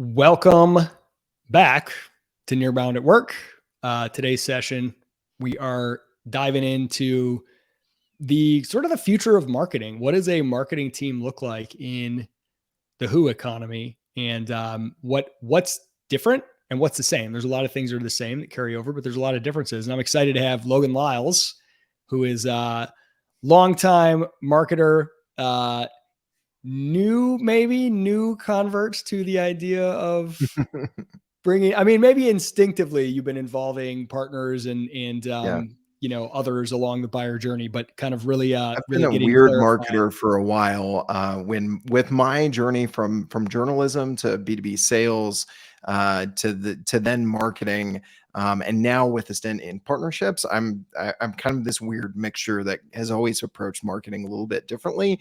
Welcome back to Nearbound at Work. Today's session, we are diving into the sort of the future of marketing. What does a marketing team look like in the WHO economy, and what's different and what's the same? There's a lot of things that are the same that carry over, but there's a lot of differences. And I'm excited to have Logan Lyles, who is a longtime marketer, new converts to the idea of bringing, maybe instinctively you've been involving partners and others along the buyer journey, but kind of really, I've really been a getting weird clarified. marketer for a while. With my journey from journalism to B2B sales, to then marketing, and now with a stint in partnerships, I'm kind of this weird mixture that has always approached marketing a little bit differently.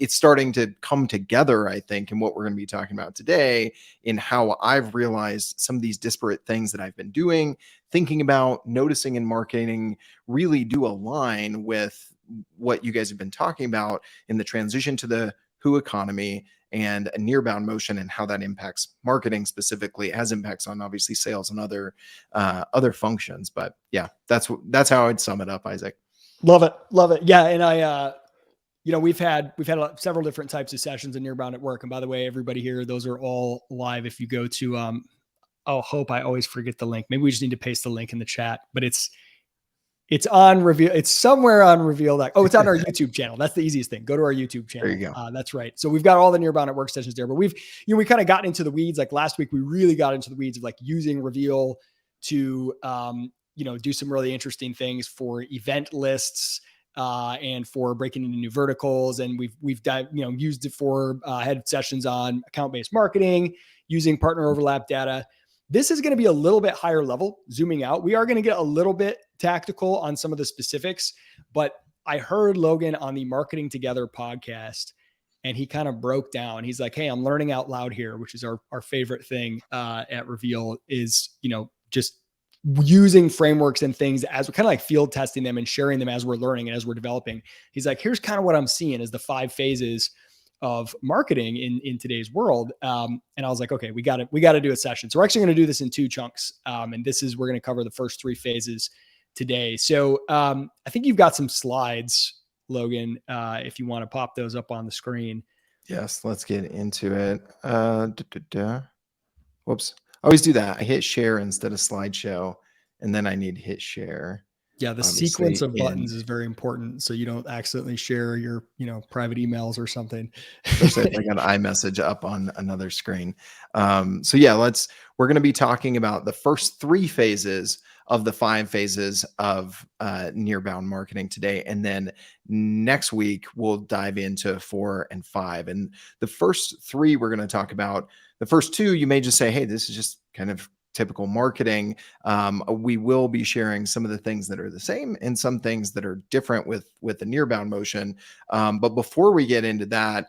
It's starting to come together, I think, in what we're going to be talking about today, in how I've realized some of these disparate things that I've been doing, thinking about, noticing in marketing really do align with what you guys have been talking about in the transition to the WHO economy and a nearbound motion, and how that impacts marketing specifically. It has impacts on obviously sales and other functions. But yeah, that's how I'd sum it up, Isaac. Love it. Yeah. And we've had several different types of sessions in Nearbound at Work. And by the way, everybody here, those are all live. If you go to, I always forget the link. Maybe we just need to paste the link in the chat, but it's on Reveal. It's somewhere on Reveal. It's on our YouTube channel. That's the easiest thing. Go to our YouTube channel. There you go. That's right. So we've got all the Nearbound at Work sessions there, but we kind of gotten into the weeds. Like last week, we really got into the weeds of like using Reveal to, do some really interesting things for event lists, and for breaking into new verticals. And we've used it for, had sessions on account-based marketing, using partner overlap data. This is going to be a little bit higher level, zooming out. We are going to get a little bit tactical on some of the specifics, but I heard Logan on the Marketing Together podcast, and he kind of broke down. He's like, hey, I'm learning out loud here, which is our favorite thing at Reveal, is, just using frameworks and things as we're kind of like field testing them and sharing them as we're learning and as we're developing. He's like, here's kind of what I'm seeing as the 5 phases of marketing in today's world. And I was like, okay, we got to do a session. So we're actually going to do this in 2 chunks. And we're going to cover the first 3 phases today. So I think you've got some slides, Logan, if you want to pop those up on the screen. Yes, let's get into it. Whoops. I always do that. I hit share instead of slideshow, and then I need to hit share. Yeah, the sequence of buttons is very important, so you don't accidentally share your, private emails or something. Especially if I got an iMessage up on another screen. So yeah, we're going to be talking about the first 3 phases of the 5 phases of nearbound marketing today, and then next week we'll dive into 4 and 5. And the first 3 we're going to talk about. The first 2, you may just say, hey, this is just kind of typical marketing. We will be sharing some of the things that are the same and some things that are different with the nearbound motion. But before we get into that,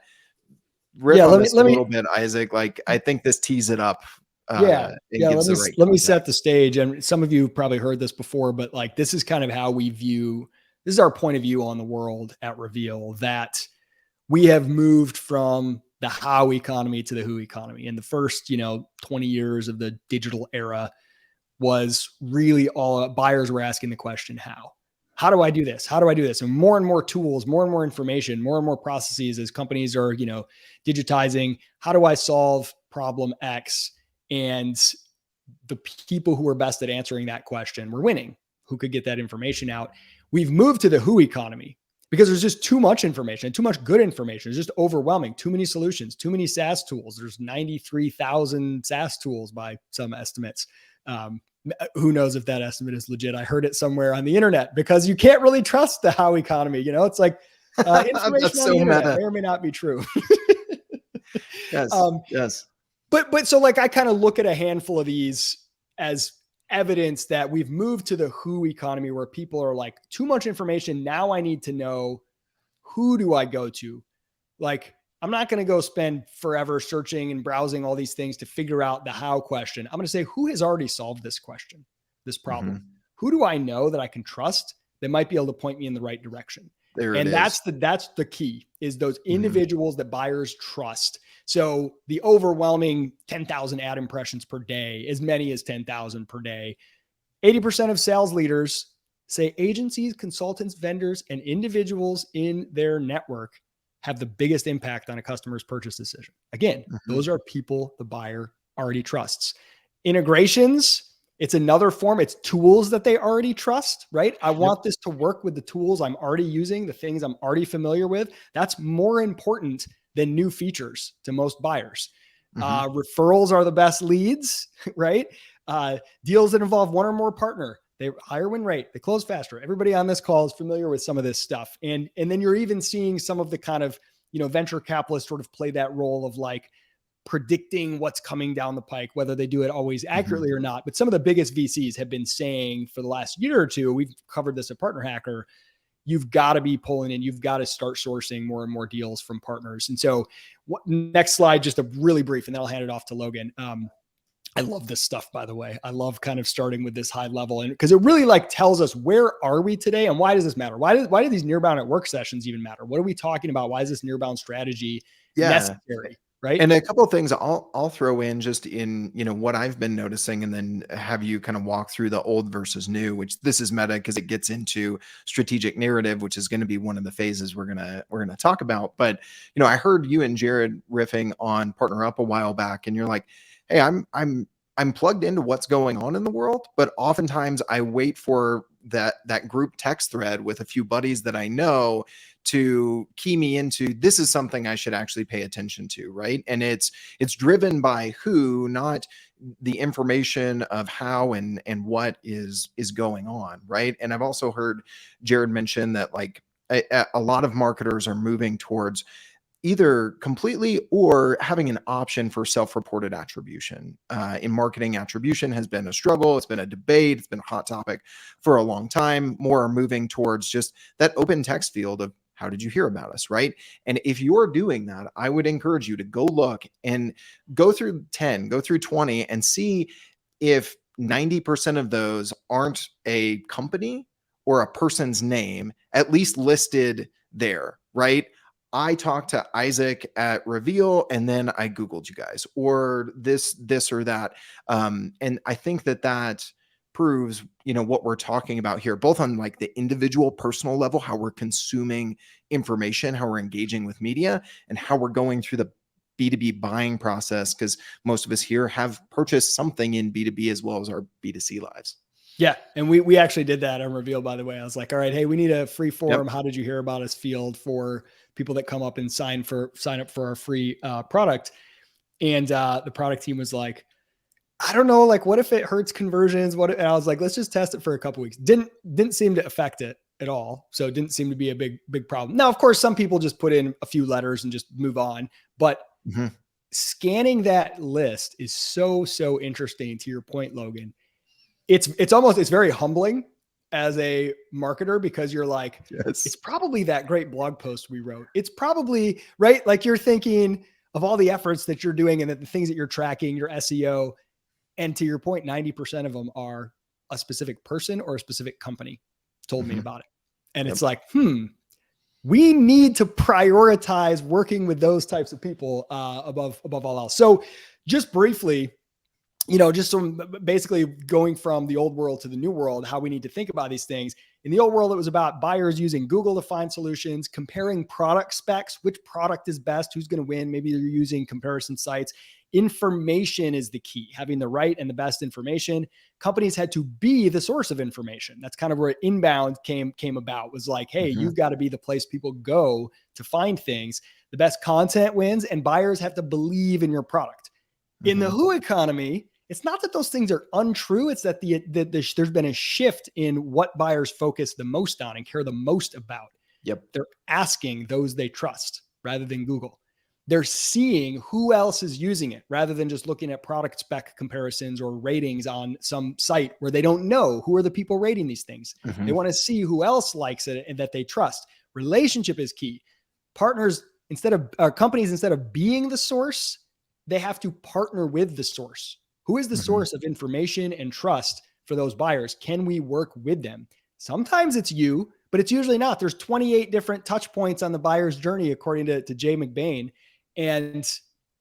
let me bit, Isaac. Like, I think this tees it up. Let me set the stage. And some of you probably heard this before, but like, this is kind of how we view, this is our point of view on the world at Reveal, that we have moved from the how economy to the who economy. And the first, 20 years of the digital era was really all buyers were asking the question, how do I do this? How do I do this? And more tools, more and more information, more and more processes as companies are, digitizing. How do I solve problem X? And the people who are best at answering that question were winning, who could get that information out. We've moved to the who economy because there's just too much information, too much good information. It's just overwhelming, too many solutions, too many SaaS tools. There's 93,000 SaaS tools by some estimates. Who knows if that estimate is legit? I heard it somewhere on the internet, because you can't really trust the how economy. It's like information on the internet may or may not be true. Yes. Yes. But so like, I kind of look at a handful of these as evidence that we've moved to the who economy, where people are like, too much information. Now I need to know, who do I go to? Like, I'm not going to go spend forever searching and browsing all these things to figure out the how question. I'm going to say, who has already solved this question, this problem? Mm-hmm. Who do I know that I can trust that might be able to point me in the right direction? That's the key, is those individuals that buyers trust, So the overwhelming 10,000 ad impressions per day, as many as 10,000 per day, 80% of sales leaders say agencies, consultants, vendors, and individuals in their network have the biggest impact on a customer's purchase decision. Again, those are people the buyer already trusts. Integrations, it's another form. It's tools that they already trust, right? I want this to work with the tools I'm already using, the things I'm already familiar with. That's more important than new features to most buyers. Referrals are the best leads, right? Deals that involve one or more partner, they higher win rate, they close faster. Everybody on this call is familiar with some of this stuff. And then you're even seeing some of the kind of, venture capitalists sort of play that role of like predicting what's coming down the pike, whether they do it always accurately or not. But some of the biggest VCs have been saying for the last year or two, we've covered this at Partner Hacker, you've got to be pulling in, you've got to start sourcing more and more deals from partners. And so next slide, just a really brief, and then I'll hand it off to Logan. I love this stuff, by the way. I love kind of starting with this high level, and because it really like tells us where are we today and why does this matter? Why do these Nearbound at Work sessions even matter? What are we talking about? Why is this Nearbound strategy necessary? Right. And a couple of things I'll throw in just in, what I've been noticing, and then have you kind of walk through the old versus new, which this is meta because it gets into strategic narrative, which is going to be one of the phases we're going to talk about. But, I heard you and Jared riffing on Partner Up a while back, and you're like, hey, I'm plugged into what's going on in the world, but oftentimes I wait for that group text thread with a few buddies that I know to key me into, this is something I should actually pay attention to, right? And it's driven by who, not the information of how and what is going on, right? And I've also heard Jared mention that like a lot of marketers are moving towards either completely or having an option for self-reported attribution. In marketing, attribution has been a struggle. It's been a debate. It's been a hot topic for a long time. More are moving towards just that open text field of, how did you hear about us, right? And if you're doing that, I would encourage you to go look and go through 10, go through 20 and see if 90% of those aren't a company or a person's name, at least listed there, right? I talked to Isaac at Reveal and then I Googled you guys, or this or that. And I think that proves, what we're talking about here, both on like the individual personal level, how we're consuming information, how we're engaging with media, and how we're going through the B2B buying process. Because most of us here have purchased something in B2B as well as our B2C lives. Yeah. And we actually did that on Reveal, by the way. I was like, all right, hey, we need a free form. How did you hear about us field for people that come up and sign up for our free product. And the product team was like, I don't know, like, what if it hurts conversions? And I was like, let's just test it for a couple weeks. Didn't seem to affect it at all. So it didn't seem to be a big problem. Now, of course, some people just put in a few letters and just move on, but scanning that list is so interesting. To your point, Logan, it's very humbling as a marketer, because you're like, it's probably that great blog post we wrote. It's probably right. Like, you're thinking of all the efforts that you're doing and the things that you're tracking, your SEO. And to your point, 90% of them are a specific person or a specific company told me about it. And it's like, we need to prioritize working with those types of people above all else. So just briefly, just some basically going from the old world to the new world, how we need to think about these things. In the old world, it was about buyers using Google to find solutions, comparing product specs, which product is best, who's going to win. Maybe you're using comparison sites. Information is the key, having the right and the best information. Companies had to be the source of information. That's kind of where inbound came about, was like, hey, you've got to be the place people go to find things. The best content wins, and buyers have to believe in your product. In the who economy, it's not that those things are untrue. It's that there's been a shift in what buyers focus the most on and care the most about. They're asking those they trust rather than Google. They're seeing who else is using it rather than just looking at product spec comparisons or ratings on some site where they don't know who are the people rating these things. They want to see who else likes it and that they trust. Relationship is key. Partners, companies, instead of being the source, they have to partner with the source. Who is the source of information and trust for those buyers? Can we work with them? Sometimes it's you, but it's usually not. There's 28 different touch points on the buyer's journey, according to Jay McBain. And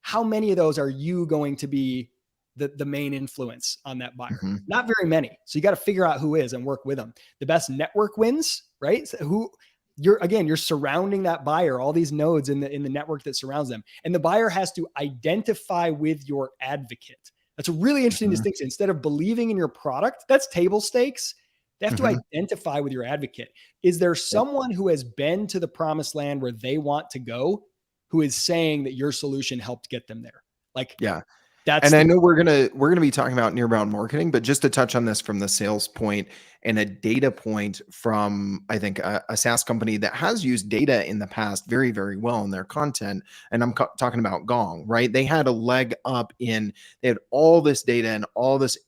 how many of those are you going to be the main influence on that buyer? Mm-hmm. Not very many. So you got to figure out who is and work with them. The best network wins, right? So you're surrounding that buyer, all these nodes in the network that surrounds them. And the buyer has to identify with your advocate. That's a really interesting Mm-hmm. distinction. Instead of believing in your product, that's table stakes. They have to Mm-hmm. identify with your advocate. Is there Yep. someone who has been to the promised land where they want to go, who is saying that your solution helped get them there? Like, Yeah. that's And I the know we're gonna be talking about nearbound marketing, but just to touch on this from the sales point and a data point from, I think, a SaaS company that has used data in the past very, very well in their content. And I'm talking about Gong, right? They had a leg up they had all this data and all this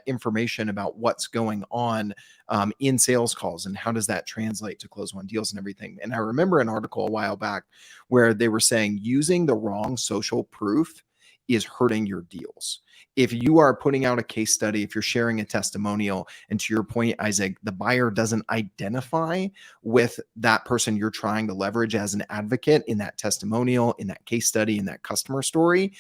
information about what's going on in sales calls and how does that translate to close one deals and everything. And I remember an article a while back where they were saying using the wrong social proof is hurting your deals. If you are putting out a case study, if you're sharing a testimonial, and to your point, Isaac, the buyer doesn't identify with that person you're trying to leverage as an advocate in that testimonial, in that case study, in that customer story,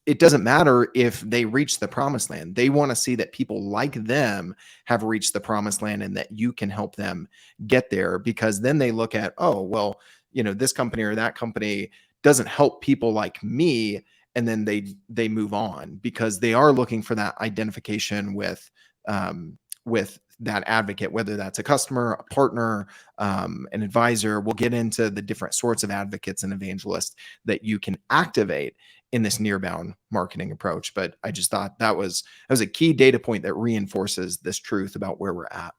it doesn't matter if they reach the promised land. They want to see that people like them have reached the promised land and that you can help them get there, because then they look at, oh, well, this company or that company doesn't help people like me. And then they move on because they are looking for that identification with that advocate, whether that's a customer, a partner, an advisor. We'll get into the different sorts of advocates and evangelists that you can activate in this nearbound marketing approach. But I just thought that was a key data point that reinforces this truth about where we're at.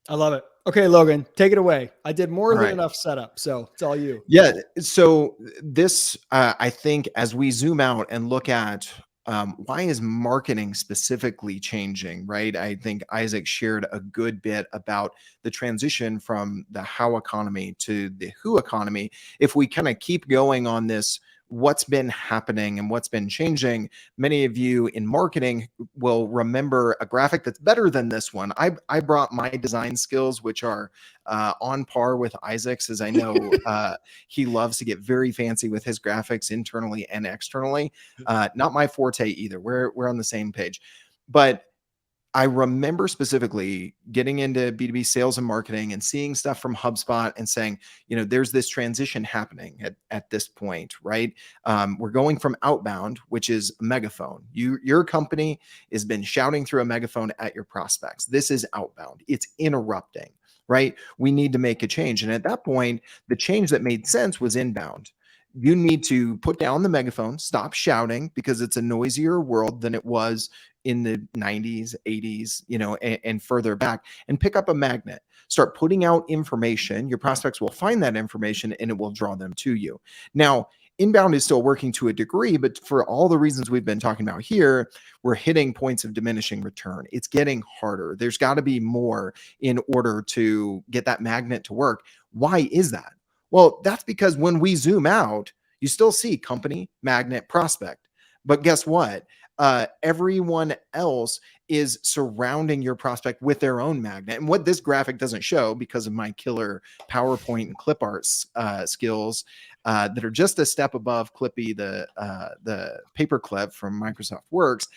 I love it. Okay, Logan, take it away. I did more All than right. enough setup, so it's all you. Yeah. So this, I think, as we zoom out and look at why is marketing specifically changing, right? I think Isaac shared a good bit about the transition from the how economy to the who economy. If we kind of keep going on this, what's been happening and what's been changing, many of you in marketing will remember a graphic that's better than this one. I brought my design skills, which are on par with Isaac's, as I know he loves to get very fancy with his graphics internally and externally. Not my forte either. We're on the same page. But I remember specifically getting into B2B sales and marketing and seeing stuff from HubSpot and saying, there's this transition happening at this point, right? We're going from outbound, which is a megaphone. Your company has been shouting through a megaphone at your prospects. This is outbound. It's interrupting, right? We need to make a change. And at that point, the change that made sense was inbound. You need to put down the megaphone, stop shouting, because it's a noisier world than it was in the 90s, 80s, and further back, and pick up a magnet. Start putting out information. Your prospects will find that information and it will draw them to you. Now, inbound is still working to a degree, but for all the reasons we've been talking about here, we're hitting points of diminishing return. It's getting harder. There's got to be more in order to get that magnet to work. Why is that? Well, that's because when we zoom out, you still see company, magnet, prospect. But guess what? Everyone else is surrounding your prospect with their own magnet. And what this graphic doesn't show, because of my killer PowerPoint and clip art skills that are just a step above Clippy, the paperclip from Microsoft Works,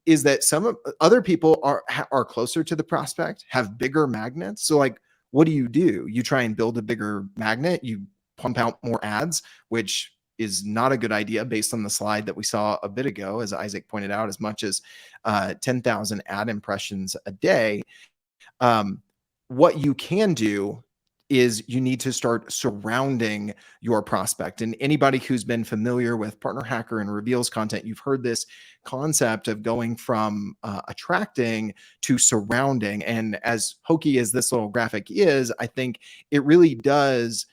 is that some other people are closer to the prospect, have bigger magnets. So like, what do? You try and build a bigger magnet. You pump out more ads, which is not a good idea based on the slide that we saw a bit ago, as Isaac pointed out, as much as 10,000 ad impressions a day. What you can do is you need to start surrounding your prospect. And anybody who's been familiar with Partner Hacker and Reveals content, you've heard this concept of going from attracting to surrounding. And as hokey as this little graphic is, I think it really does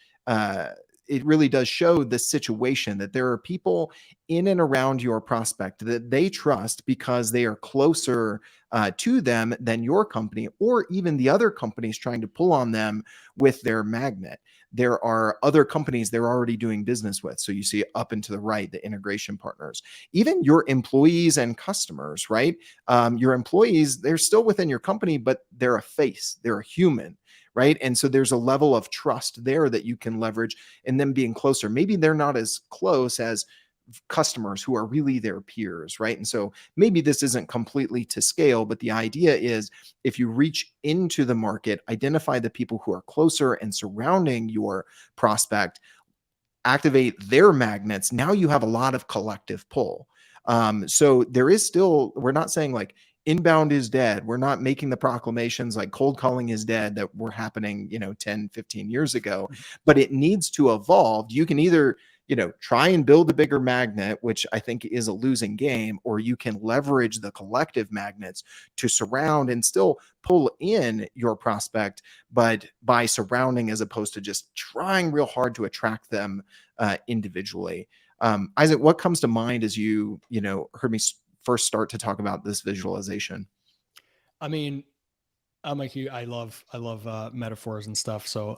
show the situation that there are people in and around your prospect that they trust because they are closer to them than your company, or even the other companies trying to pull on them with their magnet. There are other companies they're already doing business with. So you see up and to the right, the integration partners, even your employees and customers, right? Your employees, they're still within your company, but they're a face, they're a human. Right. And so there's a level of trust there that you can leverage, and them being closer. Maybe they're not as close as, the person you're trying to leverage. Maybe they're not as close as the person you're trying to leverage. And so there's a level of trust there that you can leverage, and them being closer. Maybe they're not as close as the person you're trying to leverage. Maybe they're not as close as customers who are really their peers, right? And so maybe this isn't completely to scale, but the idea is if you reach into the market, identify the people who are closer and surrounding your prospect, activate their magnets, now you have a lot of collective pull. So there is still, we're not saying like inbound is dead. We're not making the proclamations like cold calling is dead that were happening, 10, 15 years ago, but it needs to evolve. You can either, try and build a bigger magnet, which I think is a losing game, or you can leverage the collective magnets to surround and still pull in your prospect, but by surrounding as opposed to just trying real hard to attract them individually. Isaac, what comes to mind as you heard me first start to talk about this visualization? I mean, I'm like you. I love metaphors and stuff. So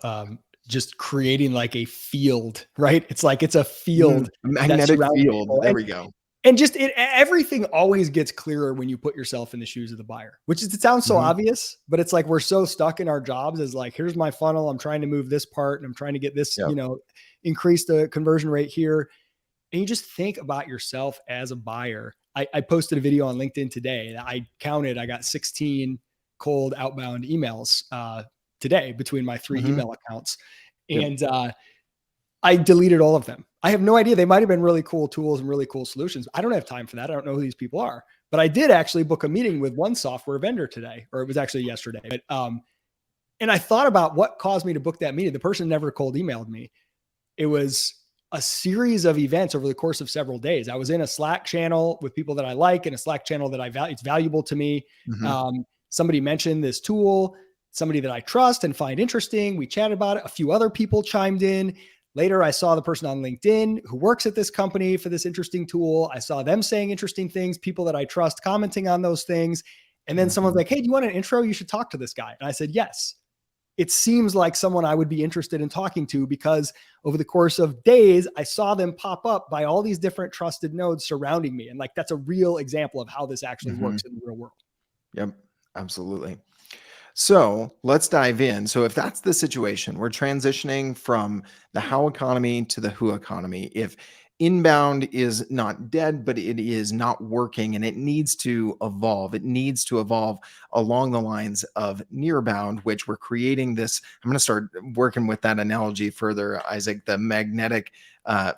just creating like a field, right? It's like it's a field that Magnetic surrounds field. people, There we go. and just everything always gets clearer when you put yourself in the shoes of the buyer. Which is, it sounds so obvious, but it's like we're so stuck in our jobs as like, here's my funnel. I'm trying to move this part, and I'm trying to get this, Yep. increase the conversion rate here. And you just think about yourself as a buyer. I posted a video on LinkedIn today that I got 16 cold outbound emails today between my 3 email accounts. Yep. And I deleted all of them. I have no idea. They might've been really cool tools and really cool solutions. I don't have time for that. I don't know who these people are, but I did actually book a meeting with one software vendor today, or it was actually yesterday. But, and I thought about what caused me to book that meeting. The person never cold emailed me. It was a series of events over the course of several days. I was in a Slack channel with people that I like, and a Slack channel that I value. It's valuable to me. Somebody mentioned this tool, somebody that I trust and find interesting. We chatted about it. A few other people chimed in. Later, I saw the person on LinkedIn who works at this company for this interesting tool. I saw them saying interesting things, people that I trust commenting on those things. And then someone's like, hey, do you want an intro? You should talk to this guy. And I said, yes. It seems like someone I would be interested in talking to, because over the course of days, I saw them pop up by all these different trusted nodes surrounding me. And like, that's a real example of how this actually works in the real world. Yep, absolutely. So let's dive in. So if that's the situation, we're transitioning from the how economy to the who economy. If inbound is not dead, but it is not working and it needs to evolve. It needs to evolve along the lines of nearbound, which we're creating this. I'm going to start working with that analogy further, Isaac, the magnetic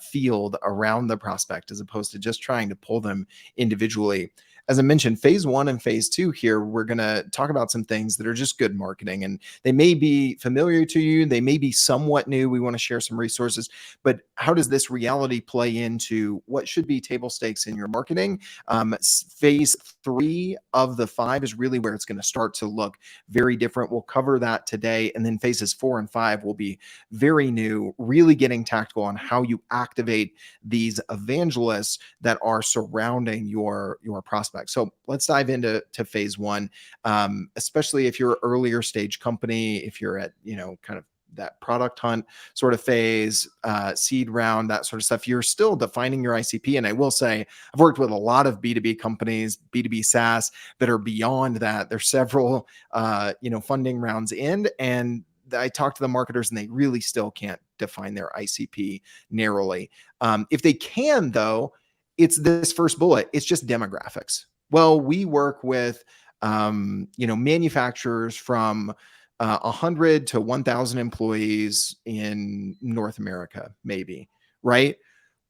field around the prospect, as opposed to just trying to pull them individually. As I mentioned, phase 1 and phase 2 here, we're going to talk about some things that are just good marketing, and they may be familiar to you. They may be somewhat new. We want to share some resources, but how does this reality play into what should be table stakes in your marketing? Phase 3 of the 5 is really where it's going to start to look very different. We'll cover that today. And then phases 4 and 5 will be very new, really getting tactical on how you activate these evangelists that are surrounding your prospects. So let's dive into phase 1, especially if you're an earlier stage company, if you're at, kind of that product hunt sort of phase, seed round, that sort of stuff, you're still defining your ICP. And I will say, I've worked with a lot of B2B companies, B2B SaaS that are beyond that. There's several, funding rounds in, and I talk to the marketers and they really still can't define their ICP narrowly. If they can, though, it's this first bullet. It's just demographics. Well, we work with, manufacturers from 100 to 1,000 employees in North America, maybe, right?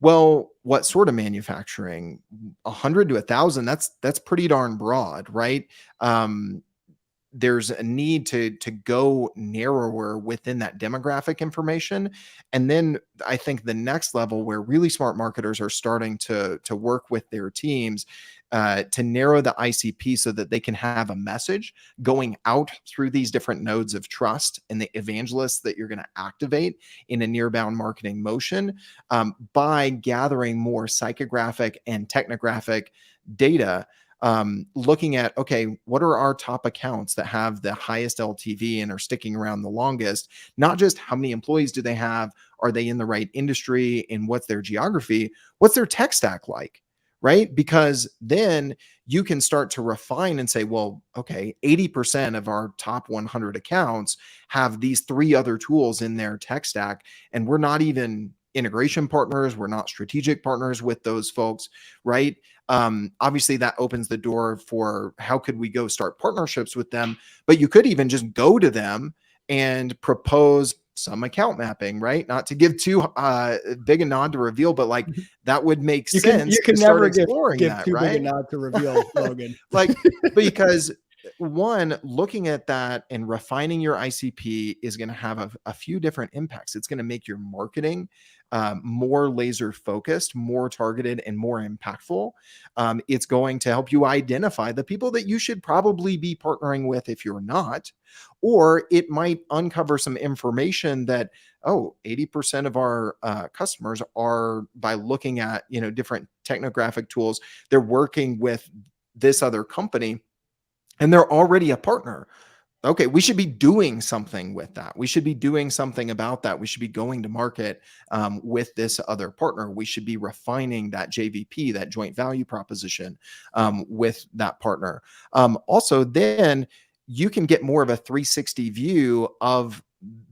Well, what sort of manufacturing? 100 to 1,000, that's pretty darn broad, right? There's a need to go narrower within that demographic information. And then I think the next level where really smart marketers are starting to work with their teams to narrow the ICP so that they can have a message going out through these different nodes of trust and the evangelists that you're going to activate in a nearbound marketing motion by gathering more psychographic and technographic data. Looking at, okay, what are our top accounts that have the highest LTV and are sticking around the longest? Not just how many employees do they have? Are they in the right industry? And what's their geography? What's their tech stack like? Right? Because then you can start to refine and say, well, okay, 80% of our top 100 accounts have these 3 other tools in their tech stack, and we're not even integration partners. We're not strategic partners with those folks, right? Obviously that opens the door for how could we go start partnerships with them, but you could even just go to them and propose some account mapping, right? Not to give too big a nod to reveal, but like that would make sense You to can start never exploring give that, too big a right? nod to reveal, Logan. Like, because one, looking at that and refining your ICP is going to have a few different impacts. It's going to make your marketing more laser focused, more targeted, and more impactful. It's going to help you identify the people that you should probably be partnering with if you're not, or it might uncover some information that, oh, 80% of our customers are, by looking at, different technographic tools, they're working with this other company and they're already a partner. Okay, we should be doing something with that. We should be doing something about that. We should be going to market with this other partner. We should be refining that JVP, that joint value proposition, with that partner. Also, then you can get more of a 360 view of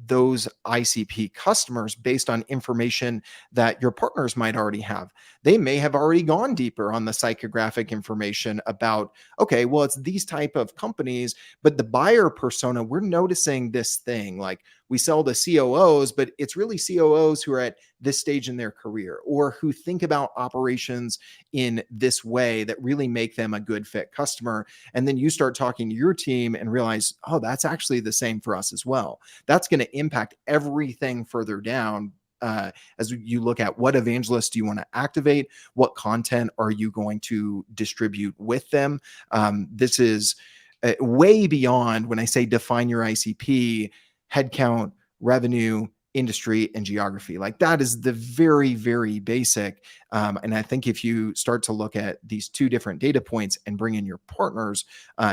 those ICP customers based on information that your partners might already have. They may have already gone deeper on the psychographic information about, okay, well, it's these type of companies, but the buyer persona, we're noticing this thing. Like, we sell to COOs, but it's really COOs who are at this stage in their career or who think about operations in this way that really make them a good fit customer. And then you start talking to your team and realize, oh, that's actually the same for us as well. That's going to impact everything further down. As you look at what evangelists do you want to activate, what content are you going to distribute with them? This is way beyond, when I say define your ICP, headcount, revenue, industry, and geography. Like, that is the very, very basic. And I think if you start to look at these two different data points and bring in your partners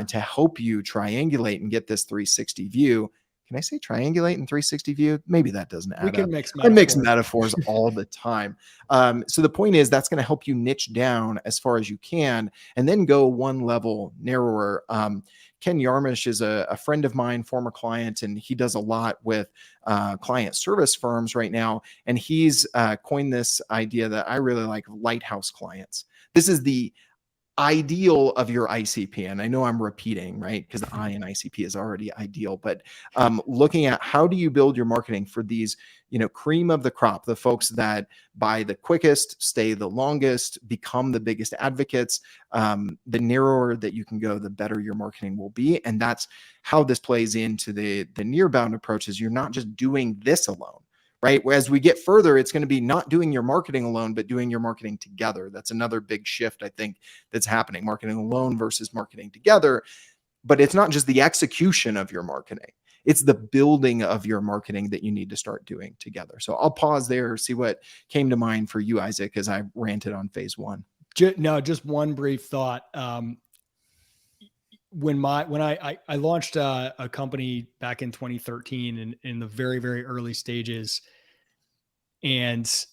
to help you triangulate and get this 360 view. Can I say triangulate and 360 view? Maybe that doesn't add up. We can mix I mix metaphors. metaphors all the time. So the point is, that's going to help you niche down as far as you can and then go one level narrower. Ken Yarmish is a friend of mine, former client, and he does a lot with client service firms right now. And he's coined this idea that I really like, lighthouse clients. This is the ideal of your ICP. And I know I'm repeating, right? Because the I in ICP is already ideal, but looking at how do you build your marketing for these, cream of the crop, the folks that buy the quickest, stay the longest, become the biggest advocates. The narrower that you can go, the better your marketing will be. And that's how this plays into the Nearbound approach. Is you're not just doing this alone. Right. As we get further, it's going to be not doing your marketing alone, but doing your marketing together. That's another big shift, I think, that's happening. Marketing alone versus marketing together. But it's not just the execution of your marketing. It's the building of your marketing that you need to start doing together. So I'll pause there, see what came to mind for you, Isaac, as I ranted on phase one. Just one brief thought. When I launched a company back in 2013 and in the very, very early stages, and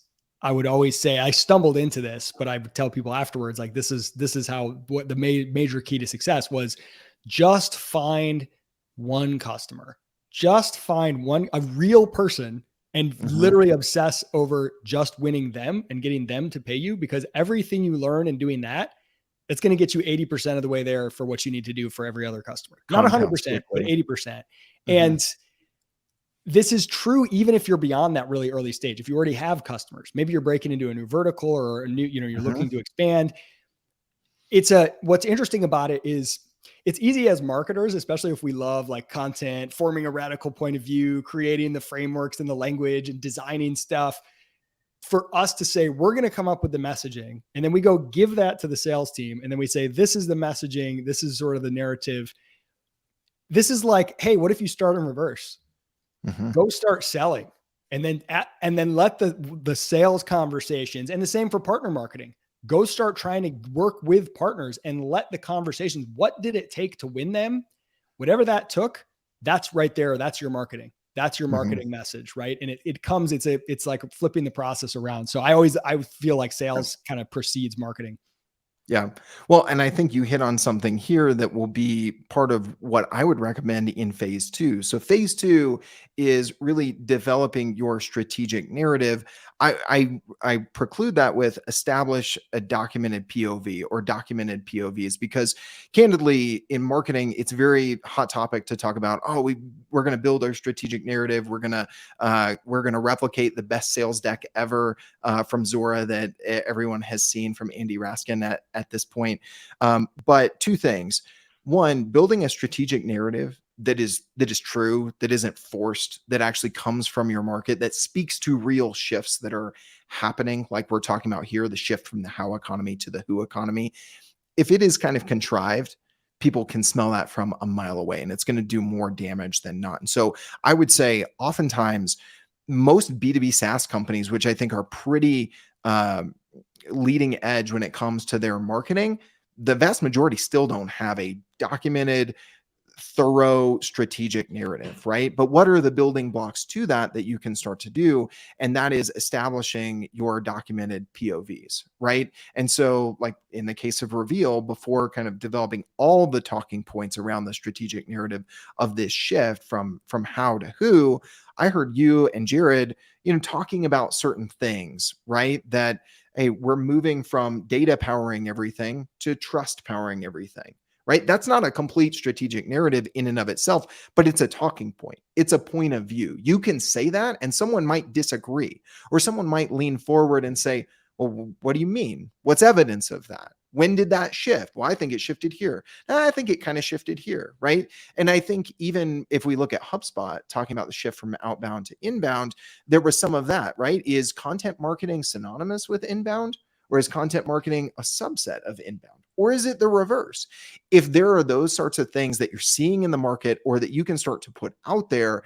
I would always say, I stumbled into this, but I would tell people afterwards, like, this is how, what the major key to success was: just find one customer, just find a real person, and literally obsess over just winning them and getting them to pay you, because everything you learn in doing that, it's going to get you 80% of the way there for what you need to do for every other customer. Not 100%, but 80%. And this is true even if you're beyond that really early stage. If you already have customers, maybe you're breaking into a new vertical or a new, you're looking to expand. What's interesting about it is it's easy as marketers, especially if we love like content, forming a radical point of view, creating the frameworks and the language and designing stuff, for us to say, we're going to come up with the messaging, and then we go give that to the sales team. And then we say, this is the messaging. This is sort of the narrative. This is like, hey, what if you start in reverse? Go start selling, and then let the sales conversations, and the same for partner marketing. Go start trying to work with partners and let the conversations, what did it take to win them? Whatever that took, that's right there. That's your marketing. That's your marketing message, right? And it's like flipping the process around. So I feel like sales kind of precedes marketing. Yeah. Well, and I think you hit on something here that will be part of what I would recommend in phase two. So, phase two is really developing your strategic narrative. I preclude that with establish a documented POV or documented POVs because, candidly, in marketing, it's very hot topic to talk about. Oh, we're going to build our strategic narrative. We're gonna replicate the best sales deck ever from Zora that everyone has seen from Andy Raskin at this point. But two things. One, building a strategic narrative that is true, that isn't forced, that actually comes from your market, that speaks to real shifts that are happening, like we're talking about here, the shift from the how economy to the who economy. If it is kind of contrived, people can smell that from a mile away, and it's going to do more damage than not. And so I would say oftentimes most B2B SaaS companies, which I think are pretty leading edge when it comes to their marketing, the vast majority still don't have a documented, thorough strategic narrative, right? But what are the building blocks to that you can start to do? And that is establishing your documented POVs, right? And so, like in the case of Reveal, before kind of developing all the talking points around the strategic narrative of this shift from how to who, I heard you and Jared, talking about certain things, right? That hey, we're moving from data powering everything to trust powering everything, right? That's not a complete strategic narrative in and of itself, but it's a talking point. It's a point of view. You can say that and someone might disagree, or someone might lean forward and say, well, what do you mean? What's evidence of that? When did that shift? Well, I think it shifted here. I think it kind of shifted here, right? And I think even if we look at HubSpot, talking about the shift from outbound to inbound, there was some of that, right? Is content marketing synonymous with inbound? Or is content marketing a subset of inbound? Or is it the reverse? If there are those sorts of things that you're seeing in the market or that you can start to put out there,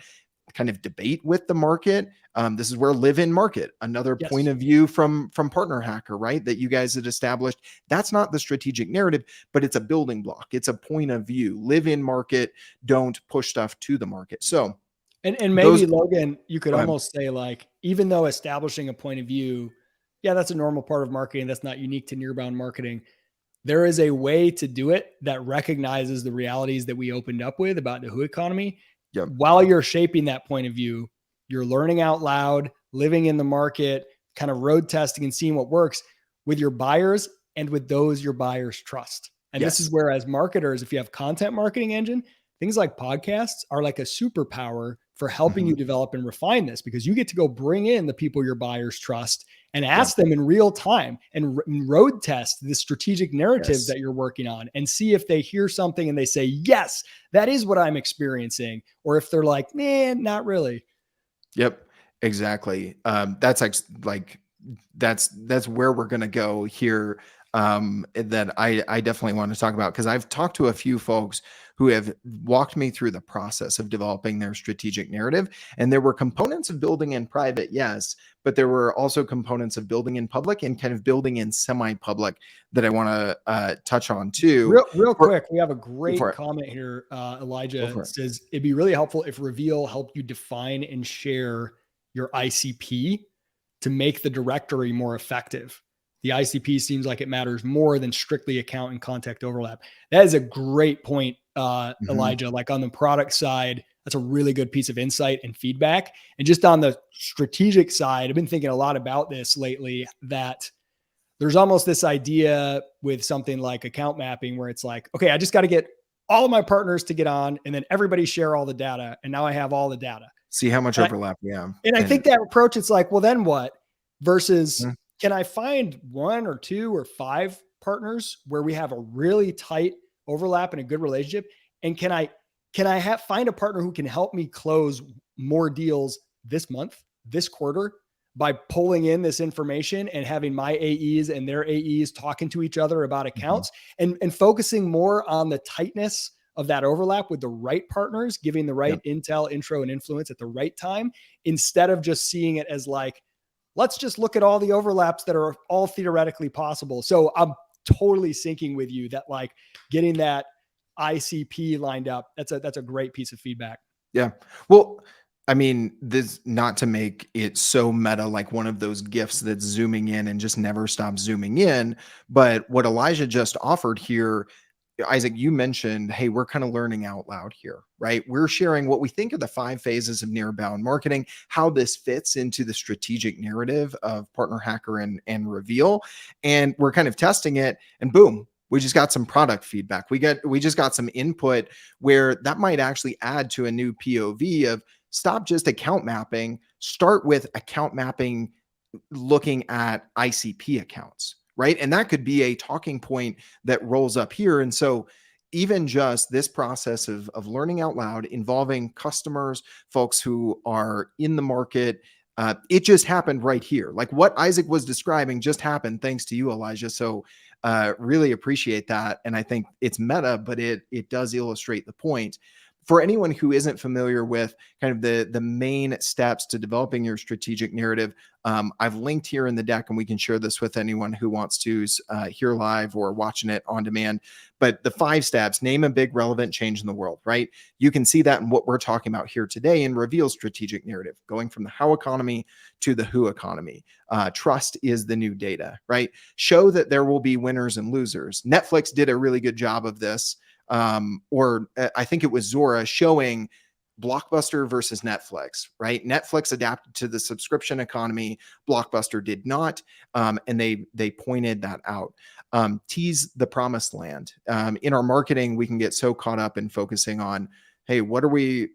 kind of debate with the market. This is where live in market, another point Yes. of view from Partner Hacker, right? That you guys had established. That's not the strategic narrative, but it's a building block. It's a point of view. Live in market. Don't push stuff to the market. So And those, maybe, Logan, you could go ahead. almost say, like, even though establishing a point of view, yeah, that's a normal part of marketing. That's not unique to Nearbound marketing. There is a way to do it that recognizes the realities that we opened up with about the who economy. Yep. While you're shaping that point of view, you're learning out loud, living in the market, kind of road testing and seeing what works with your buyers and with those your buyers trust. And this is Yes. where, as marketers, if you have content marketing engine, things like podcasts are like a superpower for helping Mhm. you develop and refine this, because you get to go bring in the people your buyers trust and Yep. ask them in real time and road test the strategic narrative Yes. that you're working on and see if they hear something and they say, yes, that is what I'm experiencing. Or if they're like, man, not really. Yep, exactly. That's where we're gonna go here. That I definitely want to talk about because I've talked to a few folks who have walked me through the process of developing their strategic narrative, and there were components of building in private, yes, but there were also components of building in public and kind of building in semi-public that I want to touch on too. Real For, quick, we have a go for great it. comment here. Go Elijah for it. says it'd be really helpful if Reveal helped you define and share your ICP to make the directory more effective. The ICP seems like it matters more than strictly account and contact overlap. That is a great point, Mhm. Elijah. Like on the product side, that's a really good piece of insight and feedback. And just on the strategic side, I've been thinking a lot about this lately, that there's almost this idea with something like account mapping where it's like, okay, I just got to get all of my partners to get on and then everybody share all the data. And now I have all the data. See how much And I, overlap we have. and I And think that approach, it's like, well, then what? Versus, Mhm. can I find one or two or five partners where we have a really tight overlap and a good relationship? And can I find a partner who can help me close more deals this month, this quarter, by pulling in this information and having my AEs and their AEs talking to each other about Mhm. accounts, and focusing more on the tightness of that overlap with the right partners, giving the right Yep. intel, intro, and influence at the right time, instead of just seeing it as like, let's just look at all the overlaps that are all theoretically possible. So I'm totally syncing with you that, like, getting that ICP lined up, that's a great piece of feedback. Yeah. Well, I mean, this, not to make it so meta, like one of those gifts that's zooming in and just never stops zooming in, but what Elijah just offered here, Isaac, you mentioned, hey, we're kind of learning out loud here, right? We're sharing what we think are the 5 phases of nearbound marketing, how this fits into the strategic narrative of Partner Hacker and Reveal. And we're kind of testing it, and boom, we just got some product feedback. We just got some input where that might actually add to a new POV of stop just account mapping, start with account mapping looking at ICP accounts, right? And that could be a talking point that rolls up here. And so even just this process of learning out loud involving customers, folks who are in the market, it just happened right here. Like what Isaac was describing just happened thanks to you, Elijah. So really appreciate that. And I think it's meta, but it does illustrate the point. For anyone who isn't familiar with kind of the main steps to developing your strategic narrative, I've linked here in the deck, and we can share this with anyone who wants to hear live or watching it on demand. But the 5 steps: name a big relevant change in the world, right? You can see that in what we're talking about here today in Reveal strategic narrative, going from the how economy to the who economy. Trust is the new data, right? Show that there will be winners and losers. Netflix did a really good job of this. Or I think it was Zora showing Blockbuster versus Netflix, right? Netflix adapted to the subscription economy. Blockbuster did not. And they pointed that out. Tease the promised land. In our marketing, we can get so caught up in focusing on, hey, what are we,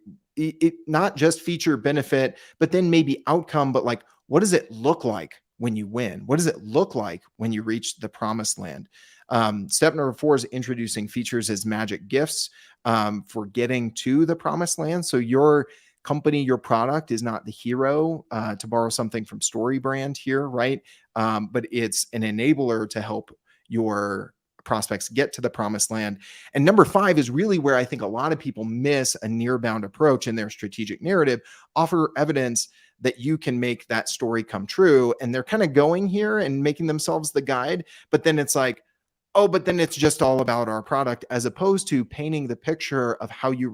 not just feature benefit, but then maybe outcome, but like, what does it look like when you win? What does it look like when you reach the promised land? Step number 4 is introducing features as magic gifts for getting to the promised land. So your company, your product is not the hero, to borrow something from Story Brand here, right? But it's an enabler to help your prospects get to the promised land. And number 5 is really where I think a lot of people miss a near-bound approach in their strategic narrative. Offer evidence that you can make that story come true. And they're kind of going here and making themselves the guide, but then it's like, oh, but then it's just all about our product, as opposed to painting the picture of how you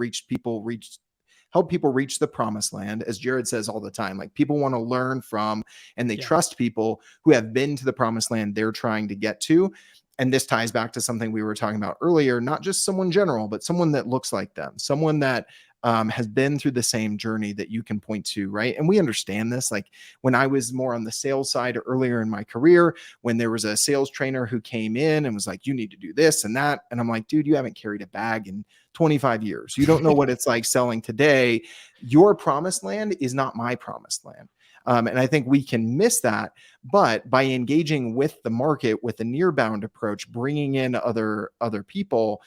help people reach the promised land. As Jared says all the time, like people want to learn from, and they trust people who have been to the promised land they're trying to get to. And this ties back to something we were talking about earlier, not just someone general, but someone that looks like them, someone that has been through the same journey that you can point to, right? And we understand this. Like when I was more on the sales side earlier in my career, when there was a sales trainer who came in and was like, you need to do this and that. And I'm like, dude, you haven't carried a bag in 25 years. You don't know what it's like selling today. Your promised land is not my promised land. And I think we can miss that. But by engaging with the market with a near-bound approach, bringing in other people,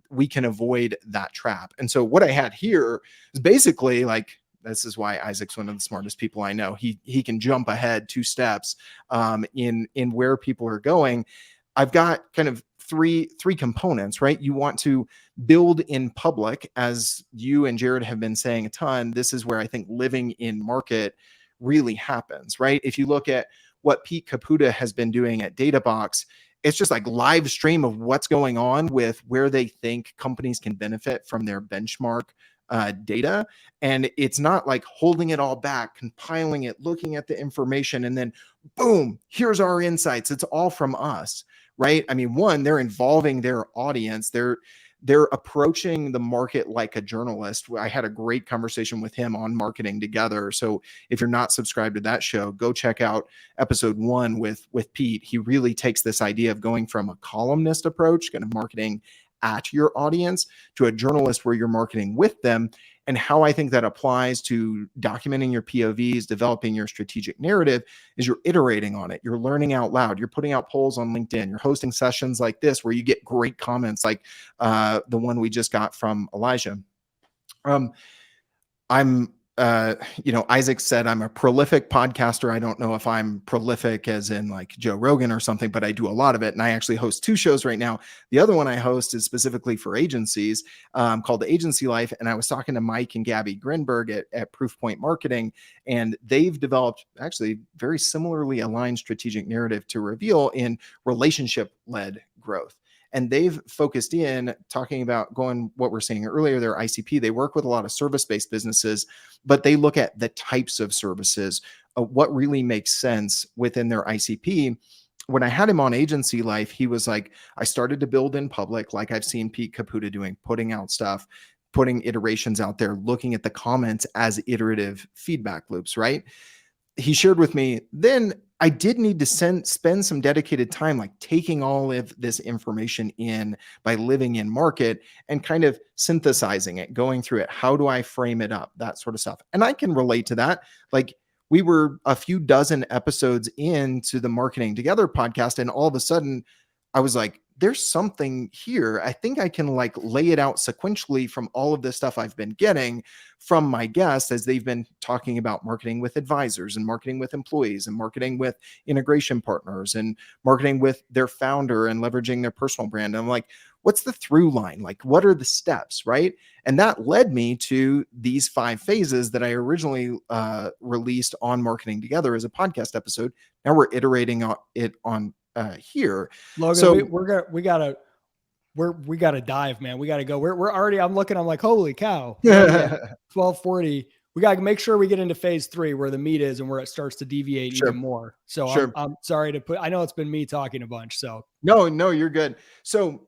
we can avoid that trap. And so what I had here is basically like, this is why Isaac's one of the smartest people I know. He can jump ahead 2 steps in where people are going. I've got kind of three components, right? You want to build in public, as you and Jared have been saying a ton. This is where I think living in market really happens, right? If you look at what Pete Caputa has been doing at DataBox, it's just like live stream of what's going on with where they think companies can benefit from their benchmark data. And it's not like holding it all back, compiling it, looking at the information, and then boom, here's our insights. It's all from us, right? I mean, one, they're involving their audience. They're approaching the market like a journalist. I had a great conversation with him on marketing together. So if you're not subscribed to that show, go check out episode 1 with Pete. He really takes this idea of going from a columnist approach, kind of marketing at your audience, to a journalist where you're marketing with them, and how I think that applies to documenting your POVs, developing your strategic narrative, is you're iterating on it. You're learning out loud. You're putting out polls on LinkedIn. You're hosting sessions like this where you get great comments like the one we just got from Elijah. Isaac said, I'm a prolific podcaster. I don't know if I'm prolific as in like Joe Rogan or something, but I do a lot of it. And I actually host 2 shows right now. The other one I host is specifically for agencies, called The Agency Life. And I was talking to Mike and Gabby Grinberg at Proofpoint Marketing, and they've developed actually very similarly aligned strategic narrative to Reveal in relationship-led growth. and they've focused in talking about going what we're saying earlier, their ICP. They work with a lot of service-based businesses, but they look at the types of services, what really makes sense within their ICP. When I had him on Agency Life, he was like, I started to build in public, like I've seen Pete Caputa doing, putting out stuff, putting iterations out there, looking at the comments as iterative feedback loops, right? He shared with me, then I did need to spend some dedicated time, like taking all of this information in by living in market and kind of synthesizing it, going through it. How do I frame it up? That sort of stuff. And I can relate to that. Like, we were a few dozen episodes into the Marketing Together podcast, and all of a sudden I was like, there's something here. I think I can like lay it out sequentially from all of the stuff I've been getting from my guests as they've been talking about marketing with advisors and marketing with employees and marketing with integration partners and marketing with their founder and leveraging their personal brand. And I'm like, what's the through line? Like, what are the steps, right? And that led me to these 5 phases that I originally released on Marketing Together as a podcast episode. Now we're iterating it on here. Logan, So we gotta dive, man. We gotta go. We're already, I'm like, holy cow, we're already at 12:40. We gotta make sure we get into phase 3 where the meat is and where it starts to deviate even more. So I'm sorry to put, I know it's been me talking a bunch. So no, you're good. So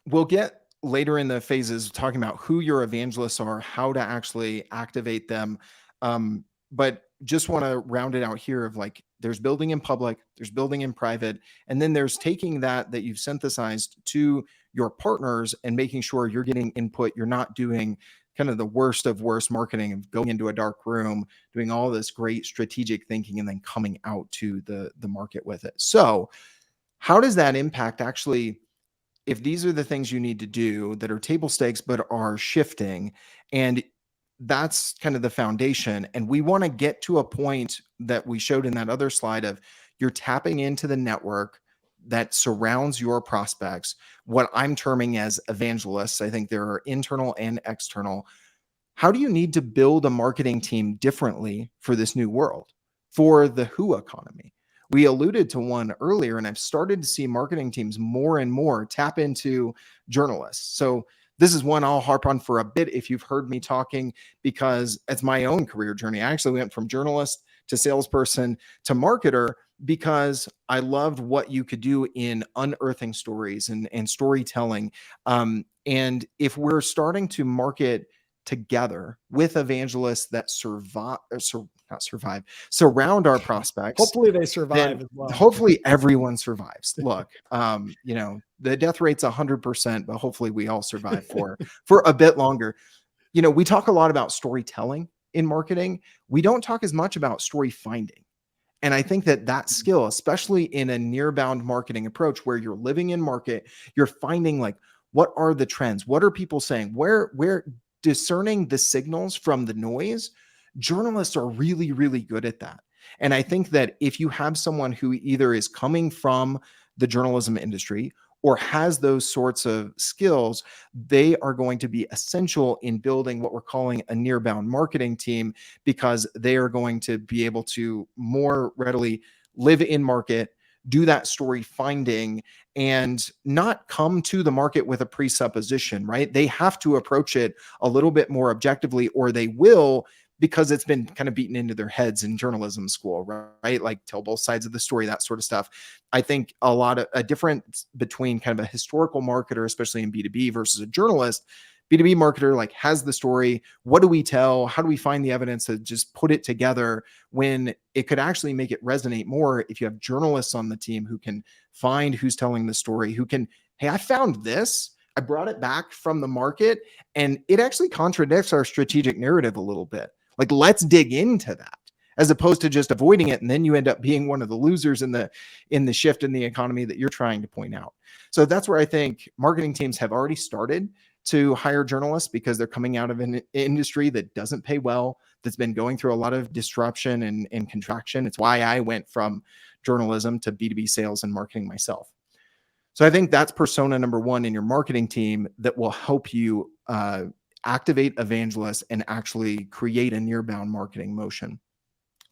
we'll get later in the phases talking about who your evangelists are, how to actually activate them. But just want to round it out here of like, there's building in public, there's building in private, and then there's taking that you've synthesized to your partners and making sure you're getting input. You're not doing kind of the worst of worst marketing of going into a dark room, doing all this great strategic thinking, and then coming out to the market with it. So how does that impact actually, if these are the things you need to do that are table stakes but are shifting, and that's kind of the foundation, and we want to get to a point that we showed in that other slide of you're tapping into the network that surrounds your prospects, what I'm terming as evangelists. I think there are internal and external. How do you need to build a marketing team differently for this new world, for the who economy? We alluded to one earlier, and I've started to see marketing teams more and more tap into journalists. So this is one I'll harp on for a bit if you've heard me talking, because it's my own career journey. I actually went from journalist to salesperson to marketer because I loved what you could do in unearthing stories and storytelling. And if we're starting to market together with evangelists that surround our prospects, hopefully they survive as well. Hopefully everyone survives. Look, the death rate's 100%, but hopefully we all survive for a bit longer. We talk a lot about storytelling in marketing. We don't talk as much about story finding. And I think that skill, especially in a nearbound marketing approach where you're living in market, you're finding like, what are the trends? What are people saying? Where discerning the signals from the noise, journalists are really, really good at that. And I think that if you have someone who either is coming from the journalism industry or has those sorts of skills, they are going to be essential in building what we're calling a nearbound marketing team, because they are going to be able to more readily live in market, do that story finding, and not come to the market with a presupposition, right? They have to approach it a little bit more objectively, or they will, because it's been kind of beaten into their heads in journalism school, right? Like, tell both sides of the story, that sort of stuff. I think a difference between kind of a historical marketer, especially in B2B, versus a journalist. B2B marketer like has the story. What do we tell? How do we find the evidence to just put it together, when it could actually make it resonate more if you have journalists on the team who can find who's telling the story, who can, hey, I found this, I brought it back from the market, and it actually contradicts our strategic narrative a little bit. Like, let's dig into that, as opposed to just avoiding it. And then you end up being one of the losers in the shift in the economy that you're trying to point out. So that's where I think marketing teams have already started to hire journalists, because they're coming out of an industry that doesn't pay well, that's been going through a lot of disruption and contraction. It's why I went from journalism to B2B sales and marketing myself. So I think that's persona number one in your marketing team that will help you activate evangelists and actually create a nearbound marketing motion.